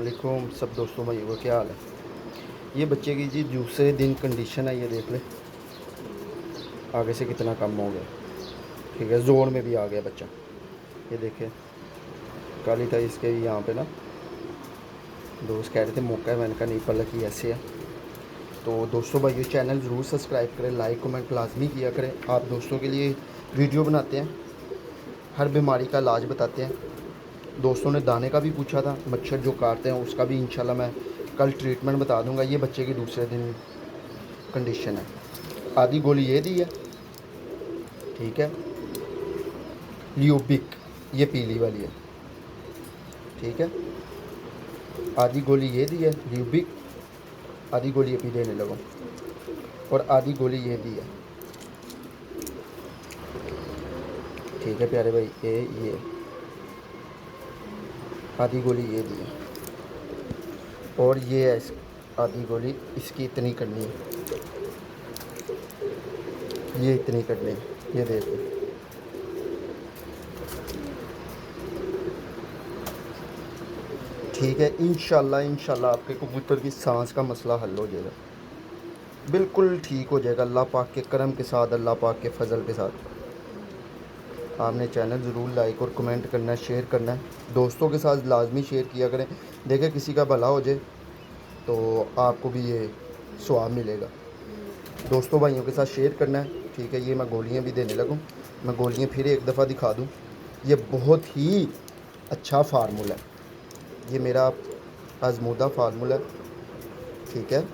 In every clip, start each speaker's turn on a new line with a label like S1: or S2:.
S1: वालेकुम सब दोस्तों भाइयों का क्या हाल है। ये बच्चे की जी दूसरे दिन कंडीशन है, ये देख ले आगे से कितना कम हो गया। ठीक है, जोन में भी आ गया बच्चा। ये देखे कल ही था इसके यहाँ पे ना, दोस्त कह रहे थे मौका है, मैंने कहा नहीं पल की ऐसे है। तो दोस्तों भाइयों चैनल ज़रूर सब्सक्राइब करें, लाइक कमेंट लाजमी किया करें। आप दोस्तों के लिए वीडियो बनाते हैं, हर बीमारी का इलाज बताते हैं। दोस्तों ने दाने का भी पूछा था, मच्छर जो काटते हैं उसका भी इंशाल्लाह मैं कल ट्रीटमेंट बता दूंगा। ये बच्चे की दूसरे दिन कंडीशन है। आधी गोली ये दी है, ठीक है, ल्यूबिक, ये पीली वाली है, ठीक है। आधी गोली ये दी है ल्यूबिक, आधी गोली ये पी देने लगो, और आधी गोली ये दी है, ठीक है प्यारे भाई। ये आधी गोली ये दी है, और ये है आधी गोली, इसकी इतनी करनी है, ये इतनी करनी है, ये देखो। ठीक है, इंशाल्लाह आपके कबूतर की सांस का मसला हल हो जाएगा, बिल्कुल ठीक हो जाएगा अल्लाह पाक के करम के साथ, अल्लाह पाक के फजल के साथ। आपने चैनल ज़रूर लाइक और कमेंट करना है, शेयर करना है, दोस्तों के साथ लाजमी शेयर किया करें। देखें किसी का भला हो जाए तो आपको भी ये स्वाब मिलेगा। दोस्तों भाइयों के साथ शेयर करना है, ठीक है। ये मैं गोलियां भी देने लगूँ, मैं गोलियां फिर एक दफ़ा दिखा दूँ। ये बहुत ही अच्छा फार्मूला है, ये मेरा आजमूदा फार्मूला है, ठीक है।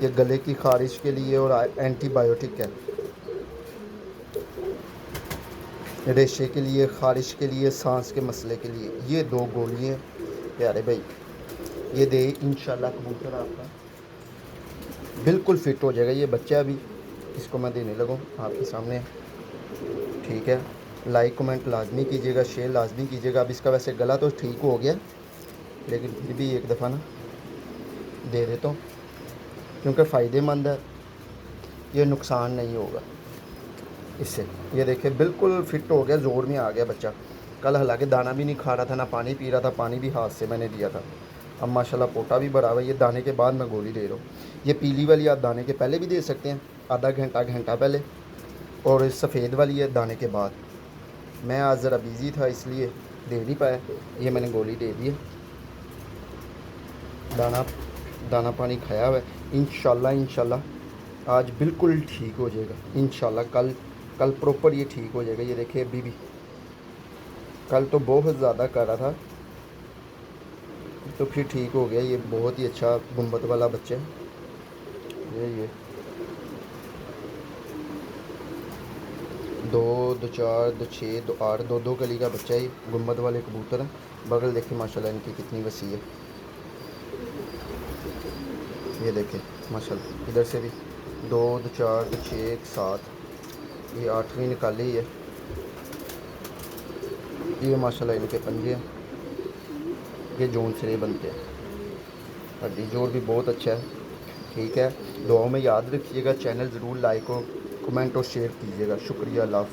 S1: ये गले की ख़ारिश के लिए और एंटीबायोटिक है, रेशे के लिए, ख़ारिश के लिए, सांस के मसले के लिए। ये 2 गोलियाँ प्यारे भाई ये दे, इंशाल्लाह कबूतर आपका बिल्कुल फ़िट हो जाएगा। ये बच्चा अभी इसको मैं देने लगूँ आपके सामने, ठीक है। लाइक कमेंट लाजमी कीजिएगा, शेयर लाजमी कीजिएगा। अब इसका वैसे गला तो ठीक हो गया, लेकिन फिर भी एक दफ़ा ना दे देता हूँ, क्योंकि फ़ायदेमंद है, ये नुकसान नहीं होगा इससे। ये देखिए बिल्कुल फ़िट हो गया, ज़ोर में आ गया बच्चा। कल हालांकि दाना भी नहीं खा रहा था, ना पानी पी रहा था, पानी भी हाथ से मैंने दिया था। अब माशाल्लाह पोटा भी बड़ा हुआ है। ये दाने के बाद मैं गोली दे रहा हूँ। ये पीली वाली आप दाने के पहले भी दे सकते हैं, आधा घंटा पहले, और सफ़ेद वाली है दाने के बाद। मैं आज ज़रा बिज़ी था इसलिए दे नहीं पाया, ये मैंने गोली दे दी है। दाना पानी खाया हुआ है, इंशाल्लाह आज बिल्कुल ठीक हो जाएगा इंशाल्लाह। कल प्रॉपर ये ठीक हो जाएगा। ये देखिए अभी भी, कल तो बहुत ज़्यादा कर रहा था, तो फिर ठीक हो गया। ये बहुत ही अच्छा गुम्बद वाला बच्चा है। ये 2 2 4 2 6 2 8 2 कली का बच्चा है, गुम्बद वाले कबूतर हैं। बगल देखे माशाल्लाह इनकी कितनी वसी है, ये देखें माशाल्लाह। इधर से भी 2 2 4 2 6 7, ये 8वीं निकाली है। ये माशाल्लाह इनके पंजे हैं, ये जोन सिरे बनते हैं। हड्डी जोड़ भी बहुत अच्छा है, ठीक है। दुआओं में याद रखिएगा, चैनल ज़रूर लाइक और कमेंट और शेयर कीजिएगा। शुक्रिया, अल्लाह हाफ़िज़।